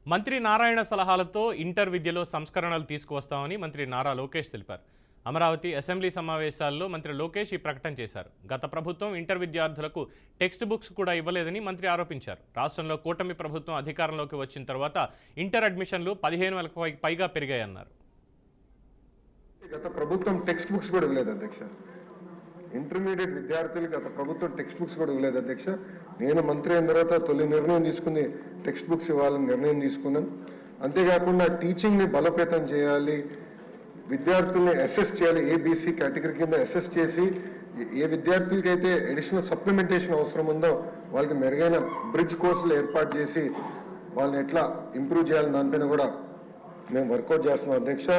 మంత్రి నారాయణ సలహాలతో ఇంటర్ విద్యలో సంస్కరణలు తీసుకువస్తామని మంత్రి నారా లోకేష్ తెలిపారు. అమరావతి అసెంబ్లీ సమావేశాల్లో మంత్రి లోకేష్ ఈ ప్రకటన చేశారు. గత ప్రభుత్వం ఇంటర్ విద్యార్థులకు టెక్స్ట్ బుక్స్ కూడా ఇవ్వలేదని మంత్రి ఆరోపించారు. రాష్ట్రంలో కూటమి ప్రభుత్వం అధికారంలోకి వచ్చిన తర్వాత ఇంటర్ అడ్మిషన్లు 15,000కు పైగా పెరిగాయన్నారు. గత ప్రభుత్వం టెక్స్ట్ బుక్స్ కూడా ఇవ్వలేదు అధ్యక్ష. ఇంటర్మీడియట్ విద్యార్థులకు గత ప్రభుత్వం టెక్స్ట్ బుక్స్ కూడా ఇవ్వలేదు అధ్యక్ష. నేను మంత్రి అయిన తర్వాత తొలి నిర్ణయం తీసుకుని టెక్స్ట్ బుక్స్ ఇవ్వాలని నిర్ణయం తీసుకున్నాం. అంతేకాకుండా టీచింగ్ని బలోపేతం చేయాలి, విద్యార్థుల్ని అసెస్ చేయాలి, ఏబీసీ కేటగిరీ కింద అసెస్ చేసి ఏ విద్యార్థులకైతే అడిషనల్ సప్లిమెంటేషన్ అవసరం ఉందో వాళ్ళకి మెరుగైన బ్రిడ్జ్ కోర్సులు ఏర్పాటు చేసి వాళ్ళని ఎట్లా ఇంప్రూవ్ చేయాలని దానిపైన కూడా మేము వర్కౌట్ చేస్తున్నాం అధ్యక్ష.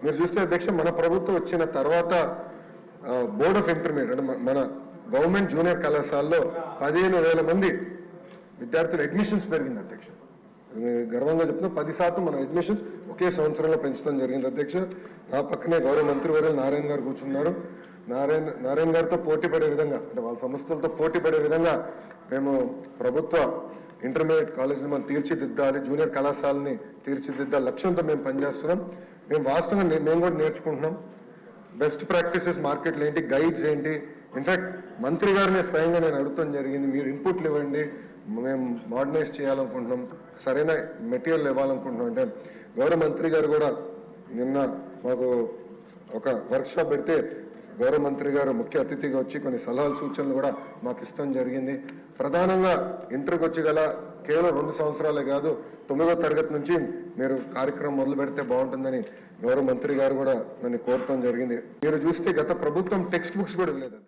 మీరు చూస్తే అధ్యక్ష, మన ప్రభుత్వం వచ్చిన తర్వాత బోర్డ్ ఆఫ్ ఇంటర్మీడియట్ అంటే మన గవర్నమెంట్ జూనియర్ కళాశాలలో 15,000 మంది విద్యార్థుల అడ్మిషన్స్ పెరిగింది అధ్యక్ష. గర్వంగా చెప్తున్నా, 10% మన అడ్మిషన్స్ ఒకే సంవత్సరంలో పెంచడం జరిగింది అధ్యక్ష. నా పక్కనే గౌరవ మంత్రివర్యులు నారాయణ గారు కూర్చున్నారు. నారాయణ గారితో పోటీ పడే విధంగా అంటే వాళ్ళ సంస్థలతో పోటీ పడే విధంగా మేము ప్రభుత్వ ఇంటర్మీడియట్ కాలేజీని మనం తీర్చిదిద్దాలి, జూనియర్ కళాశాలని తీర్చిదిద్దాలి లక్ష్యంతో మేము పనిచేస్తున్నాం. మేము వాస్తవంగా మేము కూడా నేర్చుకుంటున్నాం. బెస్ట్ ప్రాక్టీసెస్ మార్కెట్లు ఏంటి, గైడ్స్ ఏంటి. ఇన్ఫాక్ట్ మంత్రి గారిని స్వయంగా నేను అడుగుతాం జరిగింది, మీరు ఇన్పుట్లు ఇవ్వండి, మేము మోడర్నైజ్ చేయాలనుకుంటున్నాం, సరైన మెటీరియల్ ఇవ్వాలనుకుంటున్నాం. అంటే గౌరవ మంత్రి గారు కూడా నిన్న మాకు ఒక వర్క్షాప్ పెడితే గౌరవ మంత్రి గారు ముఖ్య అతిథిగా వచ్చి కొన్ని సలహాలు సూచనలు కూడా మాకు ఇష్టం జరిగింది. ప్రధానంగా ఇంటర్కి వచ్చి గల కేవలం 2 సంవత్సరాలే కాదు, 9వ తరగతి నుంచి మీరు కార్యక్రమం మొదలు పెడితే బాగుంటుందని గౌరవ మంత్రి గారు కూడా నన్ను కోరటం జరిగింది. మీరు చూస్తే గత ప్రభుత్వం టెక్స్ట్ బుక్స్ కూడా ఇవ్వలేదు.